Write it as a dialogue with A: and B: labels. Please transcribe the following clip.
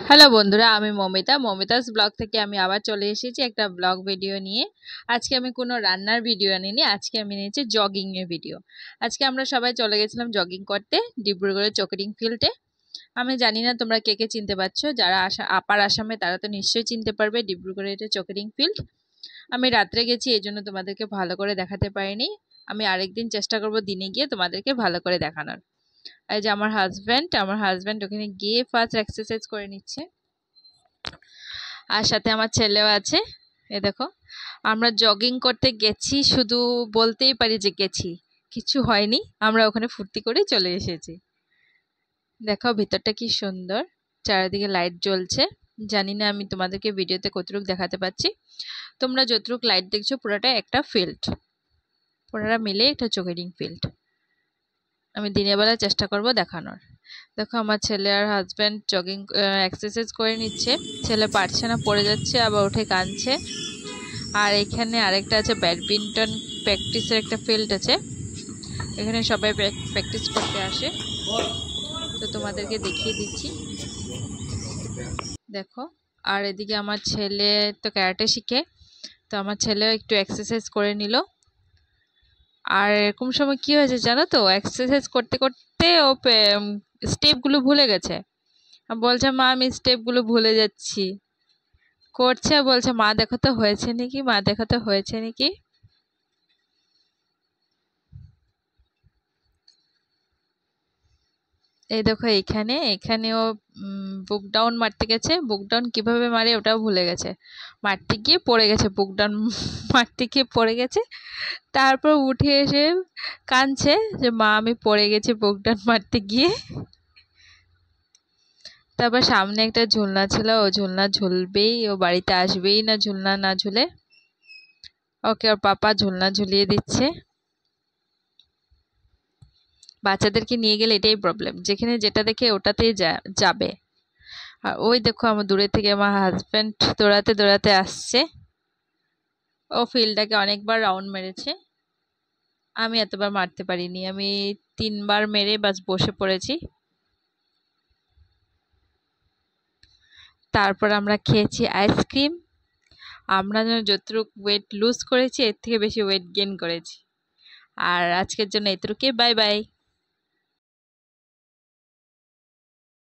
A: Hello বন্ধুরা, আমি মমিতাস blog থেকে আমি আবার চলে এসেছি একটা ব্লগ ভিডিও নিয়ে। আজকে আমি কোনো রান্নার ভিডিও আনিনি, আজকে আমি নিয়েছি জগিং এর ভিডিও। আজকে আমরা সবাই চলে গেছিলাম জগিং করতে ডিব্রুগড়ের চকরিং ফিল্ডে। আমি জানি না তোমরা কে কে চিনতে পারছো, যারা আপার আসামে তারা তো নিশ্চয়ই চিনতে পারবে ডিব্রুগড়ের এটা চকরিং ফিল্ড। আমি রাত্রে গেছি, এই জন্য তোমাদেরকে ভালো করে দেখাতে পারিনি। আমি আরেকদিন চেষ্টা করব দিনে গিয়ে তোমাদেরকে ভালো করে দেখানোর। এই যে আমার হাজব্যান্ড ওখানে গিয়ে ফার্স্ট এক্সারসাইজ করে নিচ্ছে, আর সাথে আমার ছেলেও আছে। এ দেখো, আমরা জগিং করতে গেছি, শুধু বলতেই পারি যে গেছি, কিছু হয়নি। আমরা ওখানে ফুর্তি করে চলে এসেছি। দেখো ভিতরটা কি সুন্দর, চারিদিকে লাইট জ্বলছে। জানি না আমি তোমাদেরকে ভিডিওতে কতটুকু দেখাতে পাচ্ছি। তোমরা যতটুকু লাইট দেখছো পুরোটা একটা ফিল্ড, পুরোটা মিলে একটা জগিং ফিল্ড। আমি দিনের বেলা চেষ্টা করব দেখানোর। দেখো আমার ছেলে আর হাজব্যান্ড জগিং এক্সারসাইজ করে নিচ্ছে। ছেলে পারছে না, পড়ে যাচ্ছে, আবার উঠে কাঁদছে। আর এখানে আরেকটা আছে ব্যাডমিন্টন প্র্যাকটিসের একটা ফিল্ড আছে, এখানে সবাই প্র্যাকটিস করতে আসে। তো তোমাদেরকে দেখিয়ে দিচ্ছি, দেখো। আর এদিকে আমার ছেলে তো ক্যারাটে শিখে, তো আমার ছেলেও একটু এক্সারসাইজ করে নিল। আর এরকম সময় কি হয়েছে জানো তো, এক্সারসাইজ করতে করতে ও স্টেপগুলো ভুলে গেছে। বলছে মা আমি স্টেপগুলো ভুলে যাচ্ছি, করছে বলছে মা দেখো তো হয়েছে নাকি, মা দেখো তো হয়েছে নাকি। এই দেখো এখানে এখানেও বুক ডাউন মারতে গেছে, বুক ডাউন কিভাবে মারে ওটাও ভুলে গেছে। মারতে গিয়ে পড়ে গেছে, বুক ডাউন মারতে গিয়ে পড়ে গেছে। তারপর উঠে এসে কাঁদছে যে মা আমি পড়ে গেছি বুক ডাউন মারতে গিয়ে। তারপর সামনে একটা ঝুলনা ছিল, ও ঝুলনা ঝুলবেই, ও বাড়িতে আসবেই না ঝুলনা না ঝুলে। ওকে ওর পাপা ঝুলনা ঝুলিয়ে দিচ্ছে। বাচ্চাদেরকে নিয়ে গেলে এটাই প্রবলেম, যেখানে যেটা দেখে ওটাতেই যাবে। আর ওই দেখো আমার দূরে থেকে আমার হাজব্যান্ড দৌড়াতে দৌড়াতে আসছে। ও ফিল্ডটাকে অনেকবার রাউন্ড মেরেছে, আমি এতবার মারতে পারিনি, আমি 3বার মেরে বাস বসে পড়েছি। তারপর আমরা খেয়েছি আইসক্রিম। আমরা যেন যতটুকু ওয়েট লুজ করেছি এর থেকে বেশি ওয়েট গেইন করেছি। আর আজকের জন্য এতটুকুই, বাই বাই।